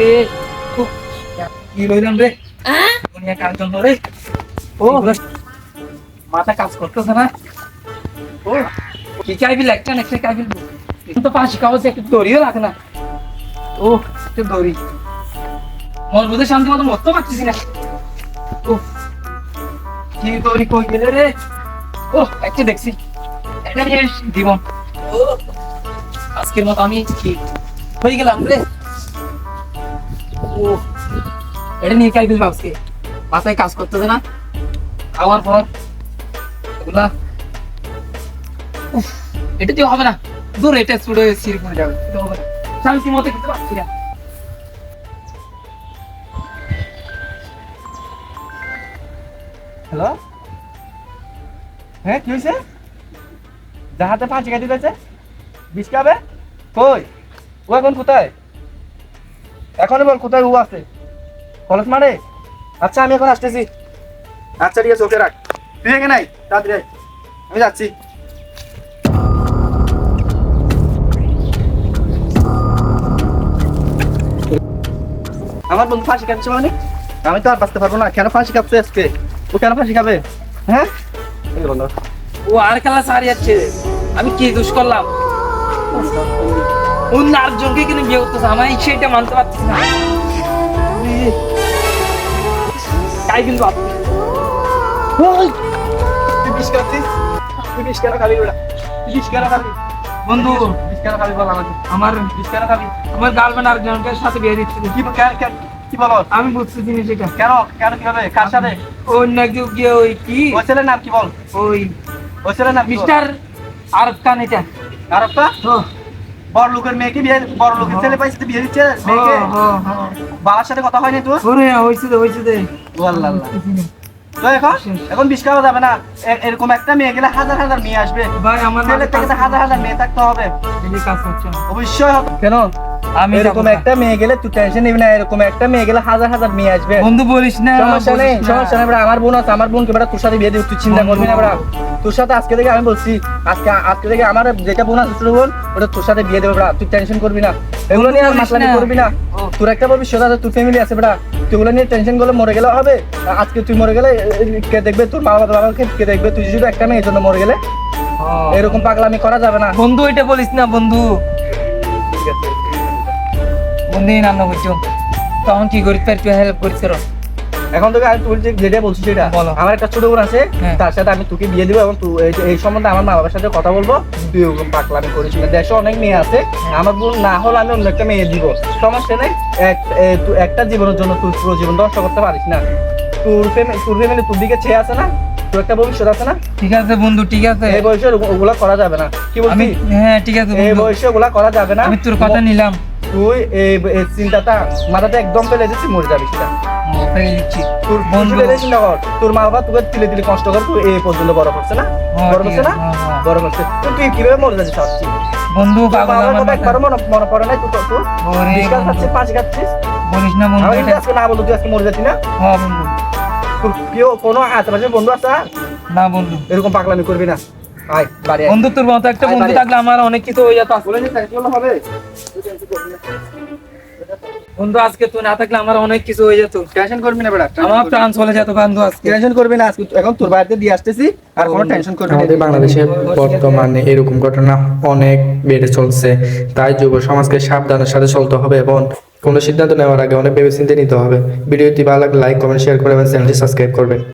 রে কি লইলাম রে দুনিয়া কার জন্য রে ও মাথা কাজ করতেছে না ও কি চাইবি একটা নেক্সট চাইবি তো 5 কাগজ একটু দড়িও রাখ না ও একটু দড়ি মন বুঝে শান্তি মতো মতো পাচ্ছিস না ও কি দড়ি কই গেলে রে ও একটা দেখছি এটা নিয়ে দিব ও আজকের মতো আমি কি হয়ে গেলাম রে ও এটা নিয়ে কাই ফেলবো আজকে মাথায় কাজ করতেছে না খাওয়ার পর এগুলা এটা দিয়ে হবে না দূর এটা ছুড়ে সিঁড়ি করে যাবে এটা হবে না শান্তি মতো খেতে পারছি না হ্যালো হ্যাঁ কি হয়েছে জাহাজে 5 গাড়ি দিতেছে 20 খাবে কই ও এখন কোথায় এখনই বল কোথায় ও আছে কলেজ মারে আচ্ছা আমি এখন আসতেছি আচ্ছা ঠিক আছে ওকে রাখ তুই এখানে নাই তাড়াতাড়ি আয় আমি যাচ্ছি আমার বন্ধু ফাঁসি খাচ্ছে মানে আমি তো আর বাঁচতে পারবো না কেন ফাঁসি খাচ্ছে আজকে ও কেন ফাঁসি খাবে হ্যাঁ এই বন্ধু ও আর খেলা সারি যাচ্ছে আমি কি দোষ করলাম অন্য আরেকজনকে কিনে বিয়ে করতেছে আমার সেটা মানতে পারছি না তাই কিন্তু আপনি তুই বিষ খাচ্ছিস তুই বিষ কেন খাবি ওটা তুই বিষ কেন খাবি বন্ধু বিষ কেন খাবি বল আমাকে আমার বিষ কেন খাবি আমার গার্লফ্রেন্ড আরেকজনের সাথে বিয়ে দিচ্ছে কি বলো আমি বুঝতে জিনিস এটা কেন কেন কি হবে কার সাথে অন্য কেউ গিয়ে ওই কি ওই ছেলের নাম কি বল ওই ওই ছেলের নাম মিস্টার আরব খান এটা আরবটা বড় লোকের মেয়েকে বিয়ে বড় লোকের ছেলে পাইছে বিয়ে দিচ্ছে মেয়েকে বাবার সাথে কথা হয়নি তোর ওরে হইছে দে ও আল্লাহ আল্লাহ তো এখন বিষ খাওয়া যাবে না এরকম একটা মেয়ে গেলে হাজার হাজার মেয়ে আসবে ভাই আমার ছেলের থেকে তো হাজার হাজার মেয়ে থাকতে হবে এই কাজ হচ্ছে না অবশ্যই হবে কেন আমি এরকম একটা মেয়ে গেলে তুই টেনশন নিবি না এরকম একটা মেয়ে গেলে হাজার হাজার মেয়ে আসবে বন্ধু বলিস না সমস্যা নেই বড় আমার বোন আছে আমার বোনকে তোর সাথে বিয়ে দিবি তুই চিন্তা করবি না বড় তোর সাথে আজকে থেকে আমি বলছি আজকে থেকে আমার যেটা বোন আছে ছোট বোন ওটা তোর সাথে বিয়ে দেবে বড় তুই টেনশন করবি না এগুলো নিয়ে আর মাসলামি করবি না তোর একটা ভবিষ্যৎ আছে তোর ফ্যামিলি আছে বড় তুই ওগুলো নিয়ে টেনশন করলে মরে গেলে হবে আজকে তুই মরে গেলে কে দেখবে তোর মা বাবাকে কে দেখবে তুই শুধু একটা মেয়ের জন্য মরে গেলে এরকম পাগলামি করা যাবে না বন্ধু এটা বলিস না বন্ধু বন্ধু নাম না বুঝছো তখন কি করিস তুই হেল্প করিস এখন তোকে আমি তুই যেটা বলছিস সেটা বলো। আমার একটা ছোট বোন আছে হ্যাঁ। তার সাথে আমি তোকে বিয়ে দিব এবং তুই এই সম্বন্ধে আমার মা বাবার সাথে কথা বলবো তুই ওরকম পাগলামি করিস না দেশে অনেক মেয়ে আছে আমার বোন না হলে আমি অন্য একটা মেয়ে দিব সমস্যা নেই তুই একটা জীবনের জন্য তুই পুরো জীবন ধ্বংস করতে পারিস না তোর ফ্যামিলি তোর দিকে চেয়ে আছে না তোর একটা ভবিষ্যৎ আছে না ঠিক আছে বন্ধু ঠিক আছে এই বয়সে ওগুলা করা যাবে না কি আমি বলছিস হ্যাঁ ঠিক আছে এই বন্ধু বয়সে ওগুলা করা যাবে না আমি তোর কথা নিলাম তুই এই চিন্তাটা মাথাতে একদম ফেলে দিচ্ছি মরে যাবি সেটা ফেলে দিচ্ছি তোর বন্ধু বন্ধু চিন্তা কর তোর মা বাবা তোকে তিলে তিলে কষ্ট কর তুই এই পর্যন্ত বড় করছে না বড় করছে না বড় করছে তুই কিভাবে মরে যাচ্ছিস ভাবছি বন্ধু বাবা আমার কথা একবারও মনে পড়ে নাই তুই ওরে বিস্কার খাচ্ছিস 5 খাচ্ছিস বলিস না বন্ধু আমি এটা আজকে না বলতো তুই আজকে মরে যাচ্ছি না হ্যাঁ বন্ধু তোর কেউ কোনো আশেপাশে বন্ধু আছে আর? না বন্ধু এরকম পাগলামি করবি না আয় বাড়ি আয়। বন্ধু তোর মতো একটা আয় বন্ধু বাড়ি। থাকলে আমার অনেক কিছু হয়ে যেত বলে নি তাই বললে হবে বন্ধু আজকে তুই না থাকলে আমার অনেক কিছু হয়ে যেত টেনশন করবি না বেটা আমার প্রাণ চলে যেত বন্ধু আজকে টেনশন করবি না আজকে এখন তোর বাড়িতে দিয়ে আসতেছি আর কোনো টেনশন করবি না আমাদের বাংলাদেশে বর্তমানে এরকম ঘটনা অনেক বেড়ে চলছে তাই যুব সমাজকে সাবধানের সাথে চলতে হবে এবং কোনো সিদ্ধান্ত নেওয়ার আগে অনেক ভেবেচিন্তে নিতে হবে ভিডিওটি ভালো লাগলে লাইক কমেন্ট শেয়ার করে এবং চ্যানেলটি সাবস্ক্রাইব করবেন।